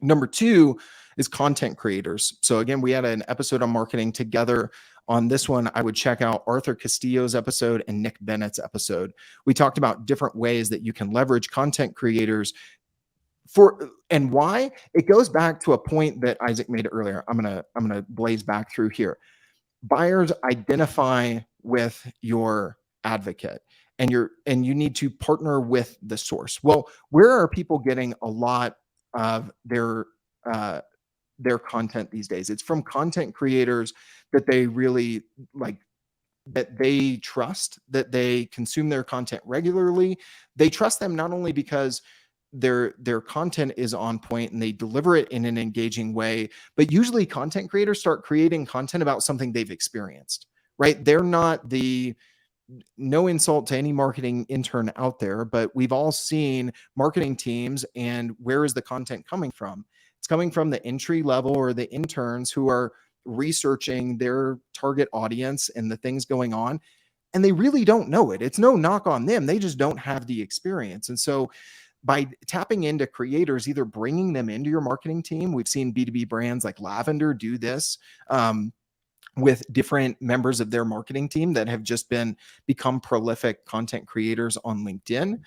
Number two is content creators. So again, we had an episode on Marketing Together on this one, I would check out Arthur Castillo's episode and Nick Bennett's episode. We talked about different ways that you can leverage content creators and why. It goes back to a point that Isaac made earlier. I'm gonna blaze back through here. Buyers identify with your advocate, and you need to partner with the source. Well, where are people getting a lot of their content these days? It's from content creators that they really like, that they trust, that they consume their content regularly. They trust them not only because their content is on point and they deliver it in an engaging way, but usually content creators start creating content about something they've experienced, right? They're not the, no insult to any marketing intern out there, but we've all seen marketing teams, and where is the content coming from? It's coming from the entry level or the interns who are researching their target audience and the things going on, and they really don't know it. It's no knock on them. They just don't have the experience. And so by tapping into creators, either bringing them into your marketing team, we've seen B2B brands like Lavender do this, with different members of their marketing team that have just become prolific content creators on LinkedIn.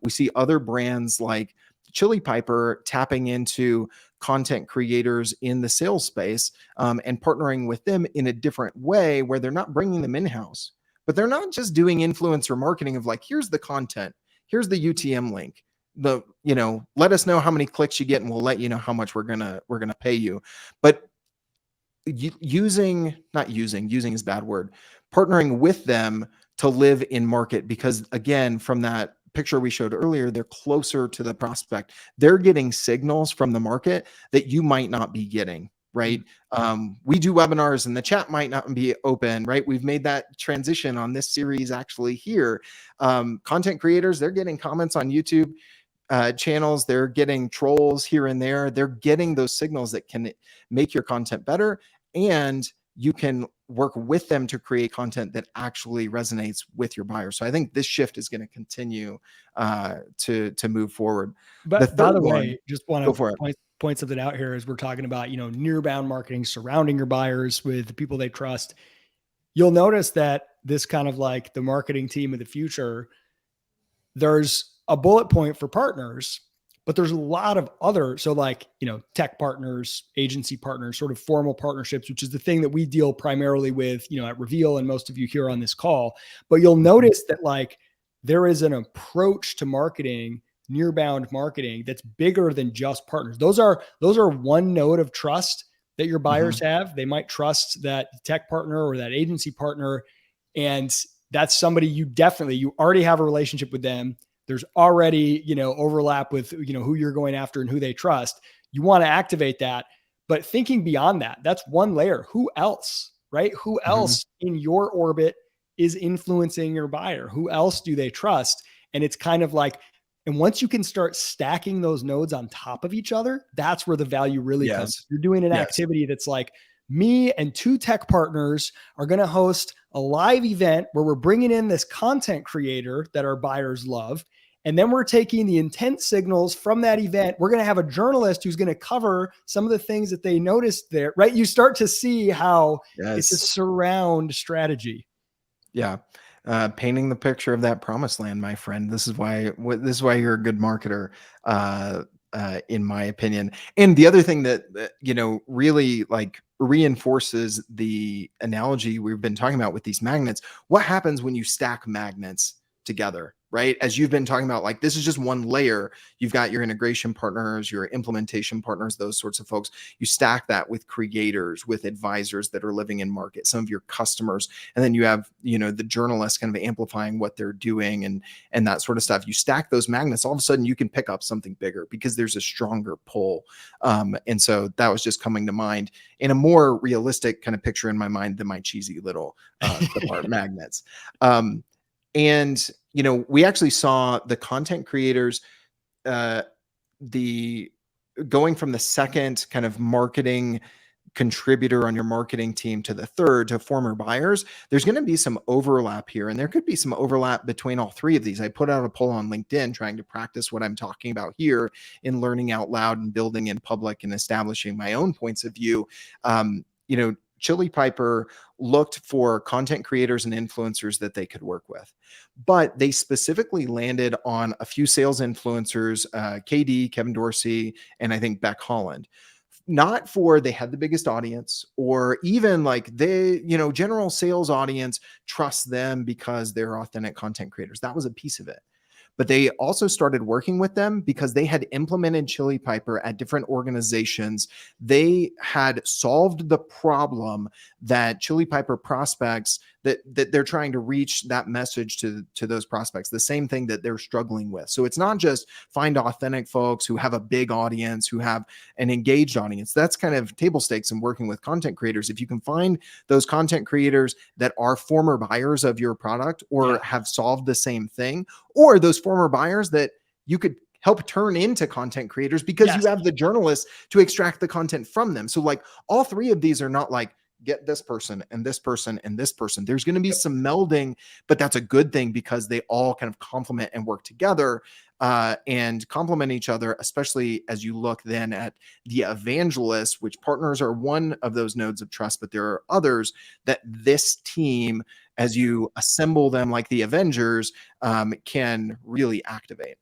We see other brands like Chili Piper tapping into content creators in the sales space, and partnering with them in a different way, where they're not bringing them in-house, but they're not just doing influencer marketing of like, here's the content, here's the UTM link, let us know how many clicks you get and we'll let you know how much we're gonna pay you. But using is a bad word, partnering with them to live in market, because again, from that picture we showed earlier, they're closer to the prospect. They're getting signals from the market that you might not be getting, right? We do webinars and the chat might not be open, right? We've made that transition on this series actually here. Content creators, they're getting comments on YouTube channels, they're getting trolls here and there. They're getting those signals that can make your content better, and you can work with them to create content that actually resonates with your buyer. So I think this shift is going to continue to move forward. But by the way, just want go for to point something out here as we're talking about, nearbound marketing, surrounding your buyers with the people they trust. You'll notice that this kind of like the marketing team of the future, there's a bullet point for partners, but there's a lot of other, so like, tech partners, agency partners, sort of formal partnerships, which is the thing that we deal primarily with, at Reveal and most of you here on this call. But you'll notice that like there is an approach to marketing, nearbound marketing, that's bigger than just partners. Those are one node of trust that your buyers have. They might trust that tech partner or that agency partner, and that's somebody you already have a relationship with them. There's already, overlap with, who you're going after and who they trust. You want to activate that, but thinking beyond that, that's one layer. Who else, right? Who else in your orbit is influencing your buyer? Who else do they trust? And it's kind of like, and once you can start stacking those nodes on top of each other, that's where the value really comes. You're doing an activity that's like, me and two tech partners are going to host a live event where we're bringing in this content creator that our buyers love. And then we're taking the intent signals from that event. We're going to have a journalist who's going to cover some of the things that they noticed there, right? You start to see how it's a surround strategy. Yeah. Painting the picture of that promised land, my friend. This is why you're a good marketer, in my opinion. And the other thing that really like reinforces the analogy we've been talking about with these magnets. What happens when you stack magnets together, right? As you've been talking about, like, this is just one layer. You've got your integration partners, your implementation partners, those sorts of folks. You stack that with creators, with advisors that are living in market, some of your customers. And then you have, the journalists kind of amplifying what they're doing and that sort of stuff. You stack those magnets, all of a sudden you can pick up something bigger because there's a stronger pull. And so that was just coming to mind in a more realistic kind of picture in my mind than my cheesy little clip-art magnets. And, we actually saw the content creators, the going from the second kind of marketing contributor on your marketing team to the third, to former buyers. There's going to be some overlap here, and there could be some overlap between all three of these. I put out a poll on LinkedIn trying to practice what I'm talking about here in learning out loud and building in public and establishing my own points of view. Chili Piper looked for content creators and influencers that they could work with, but they specifically landed on a few sales influencers, KD, Kevin Dorsey, and I think Beck Holland. Not for they had the biggest audience, or even like they, general sales audience trusts them because they're authentic content creators. That was a piece of it. But they also started working with them because they had implemented Chili Piper at different organizations. They had solved the problem that Chili Piper prospects, that they're trying to reach that message to those prospects, the same thing that they're struggling with. So it's not just find authentic folks who have a big audience, who have an engaged audience. That's kind of table stakes in working with content creators. If you can find those content creators that are former buyers of your product, or have solved the same thing, or those former buyers that you could help turn into content creators because you have the journalists to extract the content from them. So like all three of these are not like, get this person and this person and this person. There's going to be some melding, but that's a good thing because they all kind of complement and work together and complement each other, especially as you look then at the evangelist, which partners are one of those nodes of trust, but there are others that this team, as you assemble them like the Avengers, can really activate.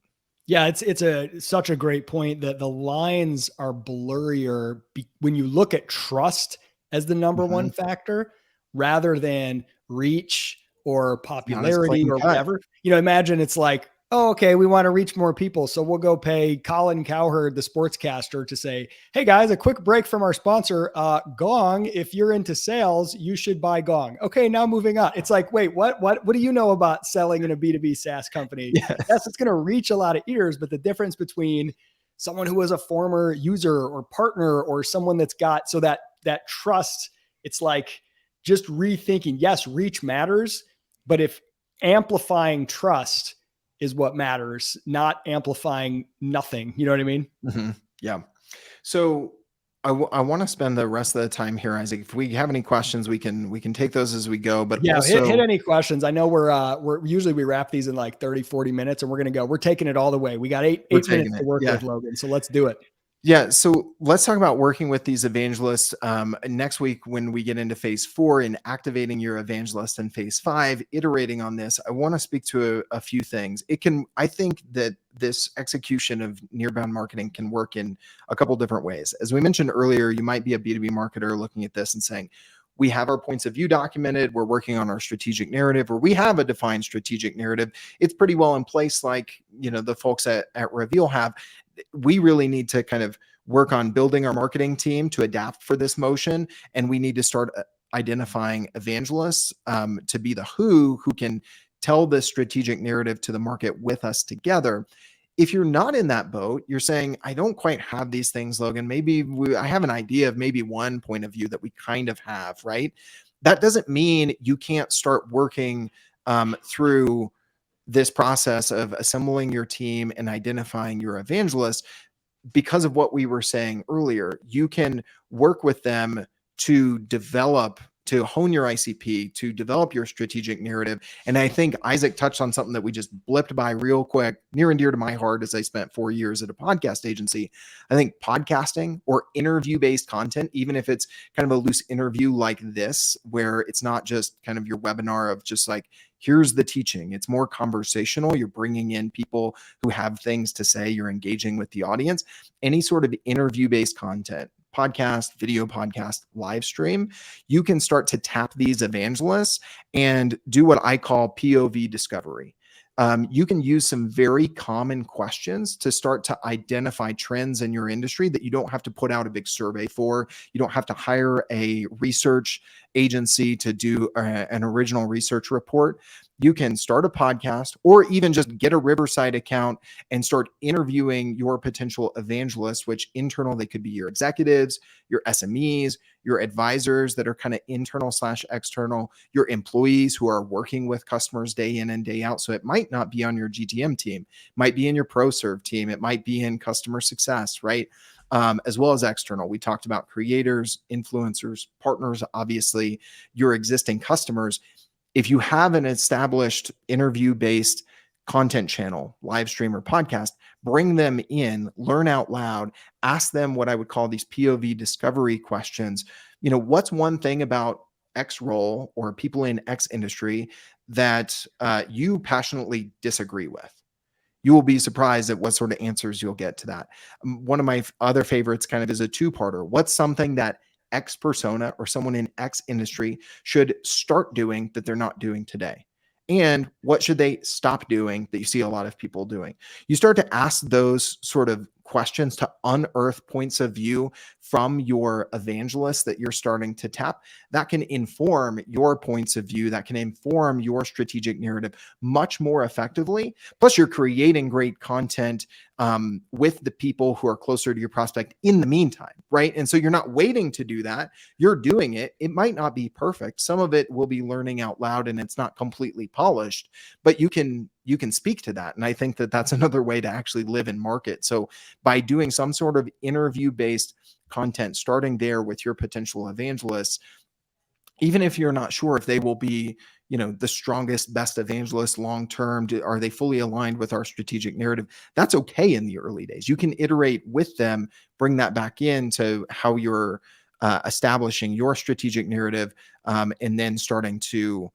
Yeah, it's such a great point that the lines are blurrier when you look at trust as the number one factor rather than reach or popularity or whatever. Imagine it's like, oh, okay, we want to reach more people, so we'll go pay Colin Cowherd, the sportscaster, to say, hey guys, a quick break from our sponsor, Gong. If you're into sales, you should buy Gong. Okay, now moving on. It's like, wait, what do you know about selling in a B2B SaaS company? Yes, it's going to reach a lot of ears, but the difference between someone who was a former user or partner or someone that's got, so that trust, it's like just rethinking, yes, reach matters, but if amplifying trust is what matters, not amplifying nothing. You know what I mean? Yeah. So I want to spend the rest of the time here, Isaac. If we have any questions, we can take those as we go, but also hit any questions. I know we're usually we wrap these in like 30, 40 minutes and we're taking it all the way. We got eight minutes to work with, Logan. So let's do it. Yeah. So let's talk about working with these evangelists next week when we get into phase 4 and activating your evangelist, and phase 5, iterating on this. I want to speak to a few things. I think that this execution of Nearbound marketing can work in a couple different ways. As we mentioned earlier, you might be a B2B marketer looking at this and saying, we have our points of view documented. We're working on our strategic narrative, or we have a defined strategic narrative. It's pretty well in place, like, the folks at Reveal have. We really need to kind of work on building our marketing team to adapt for this motion. And we need to start identifying evangelists to be the who can tell this strategic narrative to the market with us together. If you're not in that boat, you're saying, I don't quite have these things, Logan. Maybe I have an idea of maybe one point of view that we kind of have, right? That doesn't mean you can't start working through this process of assembling your team and identifying your evangelists. Because of what we were saying earlier, you can work with them to hone your ICP, to develop your strategic narrative. And I think Isaac touched on something that we just blipped by real quick, near and dear to my heart, as I spent 4 years at a podcast agency. I think podcasting or interview-based content, even if it's kind of a loose interview like this, where it's not just kind of your webinar of just like, here's the teaching. It's more conversational. You're bringing in people who have things to say. You're engaging with the audience. Any sort of interview-based content, podcast, video podcast, live stream, you can start to tap these evangelists and do what I call POV discovery. You can use some very common questions to start to identify trends in your industry that you don't have to put out a big survey for. You don't have to hire a research agency to do an original research report. You can start a podcast or even just get a Riverside account and start interviewing your potential evangelists, which internal, they could be your executives, your SMEs, your advisors that are kind of internal/external, your employees who are working with customers day in and day out. So it might not be on your GTM team, it might be in your ProServe team, it might be in customer success, right? As well as external. We talked about creators, influencers, partners, obviously your existing customers. If you have an established interview-based content channel, live stream, or podcast, bring them in, learn out loud, ask them what I would call these POV discovery questions. what's one thing about X role or people in X industry that you passionately disagree with? You will be surprised at what sort of answers you'll get to that. One of my other favorites kind of is a two-parter. What's something that X persona or someone in X industry should start doing that they're not doing today? And what should they stop doing that you see a lot of people doing? You start to ask those sort of questions to unearth points of view from your evangelist that you're starting to tap. That can inform your points of view, that can inform your strategic narrative much more effectively. Plus, you're creating great content with the people who are closer to your prospect in the meantime, right? And so you're not waiting to do that. You're doing it. It might not be perfect. Some of it will be learning out loud and it's not completely polished, but you can speak to that. And I think that that's another way to actually live and market. So by doing some sort of interview based content, starting there with your potential evangelists, even if you're not sure if they will be, the strongest, best evangelist long term, are they fully aligned with our strategic narrative? That's okay in the early days. You can iterate with them, bring that back into how you're establishing your strategic narrative, and then starting to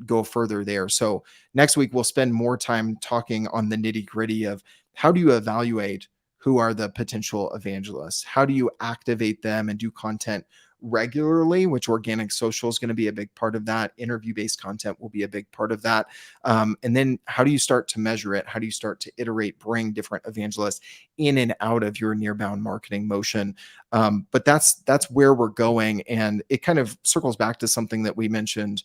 go further there. So next week, we'll spend more time talking on the nitty gritty of how do you evaluate who are the potential evangelists? How do you activate them and do content regularly, which organic social is going to be a big part of that. Interview-based content will be a big part of that. And then how do you start to measure it? How do you start to iterate, bring different evangelists in and out of your nearbound marketing motion? But that's where we're going. And it kind of circles back to something that we mentioned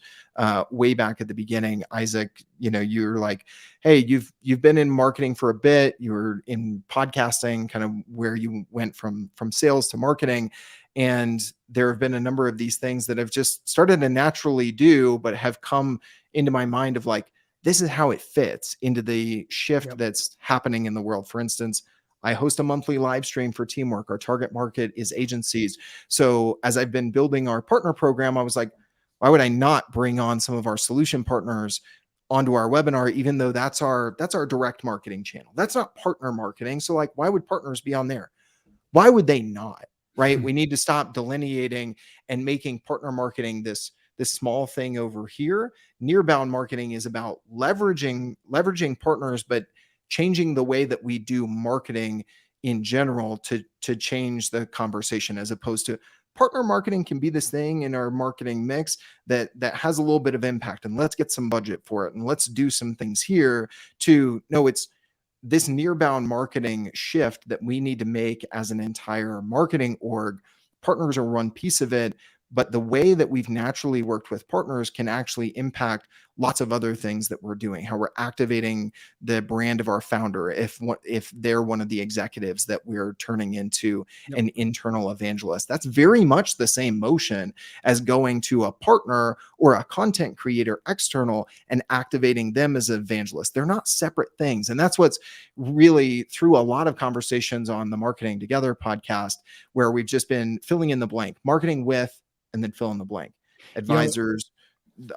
way back at the beginning. Isaac, you're like, hey, you've been in marketing for a bit. You're in podcasting, kind of where you went from sales to marketing. And there have been a number of these things that have just started to naturally do, but have come into my mind of like, this is how it fits into the shift that's happening in the world. For instance, I host a monthly live stream for Teamwork. Our target market is agencies. So as I've been building our partner program, I was like, why would I not bring on some of our solution partners onto our webinar, even though that's our direct marketing channel? That's not partner marketing. So like, why would partners be on there? Why would they not? Right? We need to stop delineating and making partner marketing this small thing over here. Nearbound marketing is about leveraging partners, but changing the way that we do marketing in general to change the conversation, as opposed to partner marketing can be this thing in our marketing mix that has a little bit of impact, and let's get some budget for it and let's do some things here. To no, it's this nearbound marketing shift that we need to make as an entire marketing org. Partners are one piece of it, but the way that we've naturally worked with partners can actually impact lots of other things that we're doing, how we're activating the brand of our founder, if they're one of the executives that we're turning into an internal evangelist. That's very much the same motion as going to a partner or a content creator external and activating them as an evangelist. They're not separate things. And that's what's really, through a lot of conversations on the Marketing Together podcast, where we've just been filling in the blank, marketing with, and then fill in the blank. Advisors,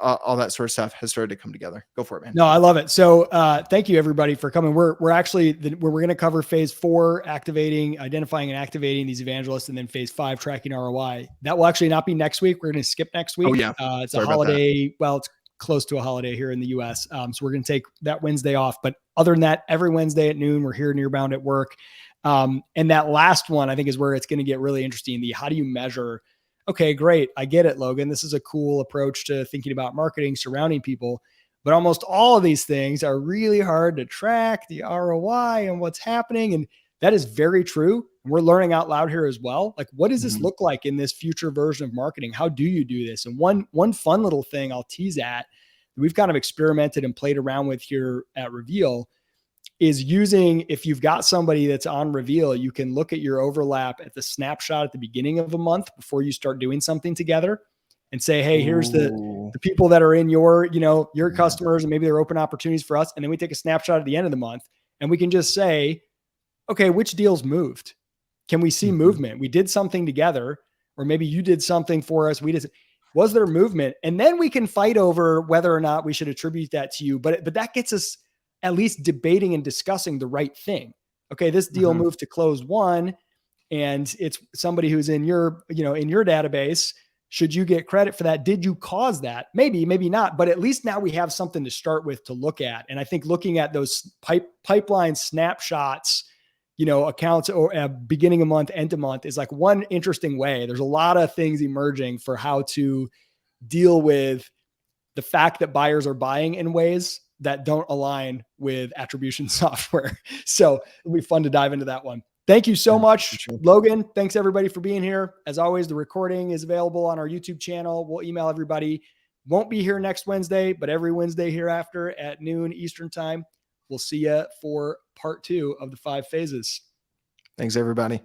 all that sort of stuff has started to come together. Go for it, man. No, I love it. So thank you everybody for coming. We're actually, we're going to cover phase 4, identifying and activating these evangelists, and then phase 5, tracking ROI. That will actually not be next week. We're going to skip next week. Oh yeah. It's a holiday. Well, it's close to a holiday here in the US. So we're going to take that Wednesday off, but other than that, every Wednesday at noon, we're here Nearbound at work. And that last one, I think, is where it's going to get really interesting. How do you measure? Okay, great. I get it, Logan. This is a cool approach to thinking about marketing, surrounding people. But almost all of these things are really hard to track, the ROI and what's happening. And that is very true. And we're learning out loud here as well. Like, what does this look like in this future version of marketing? How do you do this? And one fun little thing I'll tease at, we've kind of experimented and played around with here at Reveal, is using, if you've got somebody that's on Reveal, you can look at your overlap at the snapshot at the beginning of a month before you start doing something together, and say, hey, here's the people that are in your customers, and maybe they're open opportunities for us. And then we take a snapshot at the end of the month, and we can just say, okay, which deals moved? Can we see movement? We did something together, or maybe you did something for us. Was there movement? And then we can fight over whether or not we should attribute that to you. But that gets us at least debating and discussing the right thing. Okay, this deal moved to close 1. and it's somebody who's in your, in your database, should you get credit for that? Did you cause that? Maybe, maybe not, but at least now we have something to start with to look at. And I think looking at those pipeline snapshots, accounts or beginning of month, end of month is like one interesting way. There's a lot of things emerging for how to deal with the fact that buyers are buying in ways that don't align with attribution software. So it'll be fun to dive into that one. Thank you so much, sure. Logan. Thanks everybody for being here. As always, the recording is available on our YouTube channel. We'll email everybody. Won't be here next Wednesday, but every Wednesday hereafter at noon Eastern time. We'll see you for part 2 of the 5 phases. Thanks, everybody.